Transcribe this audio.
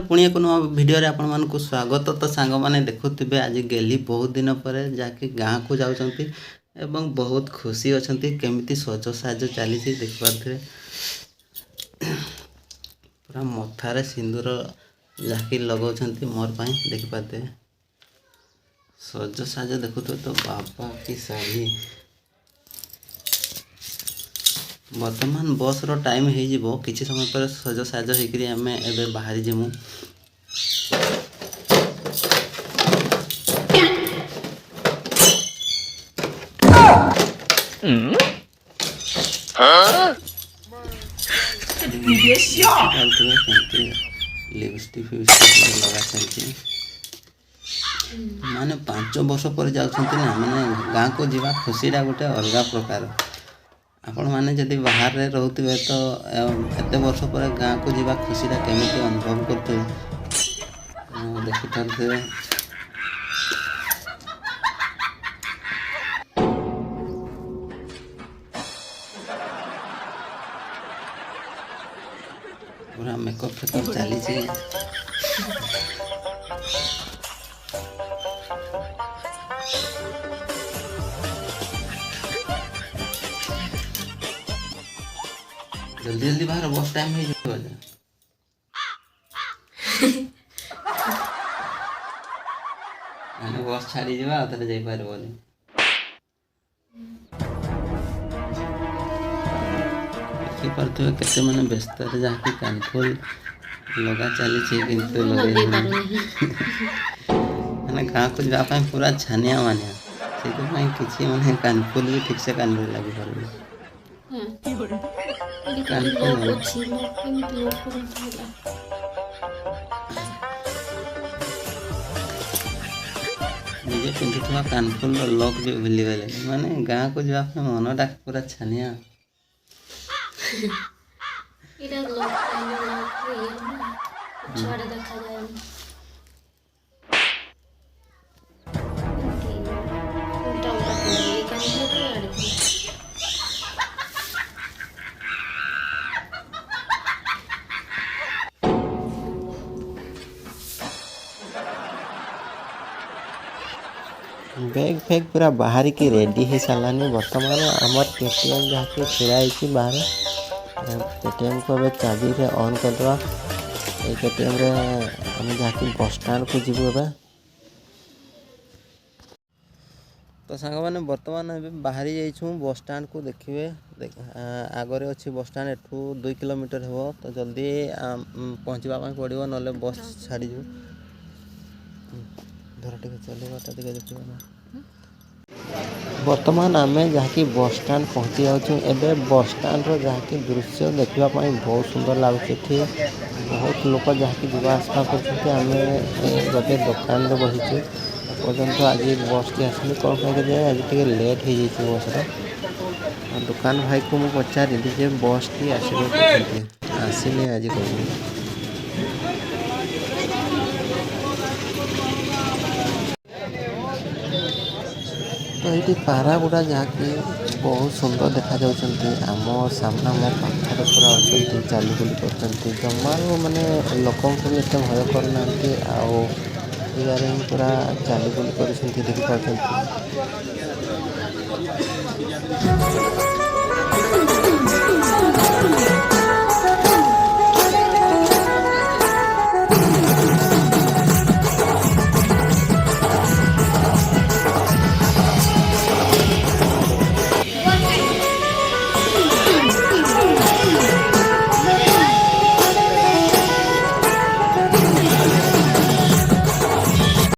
पुणी एक नुआ वीडियो रे आपण मानकु स्वागत। तो सांग माने देखुथिबे आज गेली बहुत दिन पर जाके गाँ को जाउछंती एवं बहुत खुशी अछंती। केमिति सज साज चली देख पारे पूरा मथारे सिंदूर जाके लगाउछंती मोर पाई देख पाते सज साज देखु तो बाबा की शाही। वर्तमान बस रो टाइम हो जिवो किछि समय पर सज साज होकरी आम एबे बाहरी जिमु। लिपस्टिक फिपस्टिक लगा चलती माने 5 वर्ष पर जाउछंती ना माने गाँ को जीवा खुशीटा गोटे अलग प्रकार। आपण माने जदि बाहर रे रहउथिबे तो एते वर्ष पर गाँ को जीवा खुशीटा केमिति अनुभव करथिबे देखि थारथिबे। पूरा मेकअप फेकअप चली छी। जल्दी जल्दी बाहर बस टाइम हो जाए मैंने बस छाड़ी जावा आउथरे जाई पारबोनी। देखि पारथिबे केते माने व्यस्त रे जाके कानफुल लगा चली छी किंतु लगे माने गाँ को जा पाए पूरा छानिया मानिया से किसी माने कानफुल भी ठीक से कान लगी पारबे। निजे पिंधुवा कानफुल लॉक भी भूली गले माने गाँ को जा मन डाक पूरा छानिया। इरा लॉक छाड़े देखा जाए उल्टा उल्टा ये काम तो यार बैग फैग पूरा बाहर की रेडी है सालानी। वर्तमान आमर पेटीएम जहाँ की छिड़ा बाहर पेटीएम को अब चाबी रे ऑन करदे पेटीएम रे हम जहाँ की बस स्टैंड को जीव ए तो सांग मैंने बर्तमान बाहरी जाइछूँ बस स्टैंड को देखिए आगरे अच्छी बस स्टैंड एठू 2 किलोमीटर हो तो जल्दी पहुँचवाई पड़ो ना बस छाड़ी धर टे चलवाटा टे देखा बर्तमान आम जहाँकि बस स्टैंड पहुँची जाऊँ बस स्टैंड जहाँ की दृश्य देखापी बहुत सुंदर लगुच। बहुत लोग जहाँकि जावा आसवा कर गोटे दुकान में बसीचु पर्यंत आज बस टी आसनी कौन कहीं आज टे लेट हो जाए बस दुकान भाई को मुझे पचारि बस टी आसनी आज कह तो ये पारागुड़ा जहाँ कि बहुत सुंदर देखा आम सामना मो पाखर पूरा अच्छा चाली बुली कर जमार माने लोक एत भय करना पूरा चाली बुली कर देखी पार्टी।